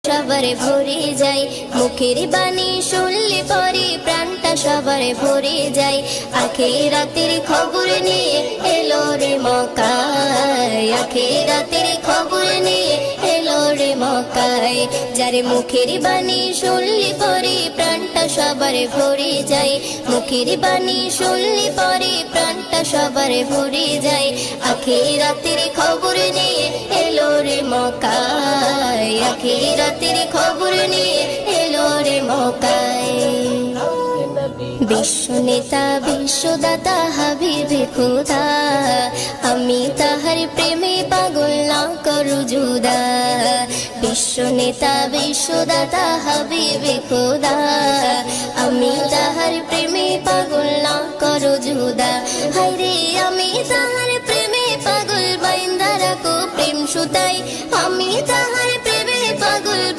সবার ভরে যায়, মুখের বাণী শুনলে পরে প্রাণটা সবার ভরে যায়। আখিরাতের খবর নিয়ে এলো রে মক্কায়, আখিরাতের খবর নিয়ে এলো রে মক্কায়। যার মুখের বাণী শুনলে পরে প্রাণটা সবার ভরে যায়, মুখের বাণী শুনলে পরে প্রাণটা সবার ভরে যায়। আখিরাতের খবর নিয়ে এলো রে মক্কায়, আখিরাতের খবর নিয়ে এলো রে মক্কায়। বিশ্ব নেতা বিশ্বদাতা হাবিবে খোদা, আমি তাহার প্রেমে পাগল না করু জুদা। বিশ্ব নেতা বিশ্বদাতা হাবিবে খোদা, আমি তাহার প্রেমে পাগল না করু জুদা। হায়রে আমি তাহার প্রেমে পাগল বাইন্দা রাখো প্রেম সুতাই, আমি তাহার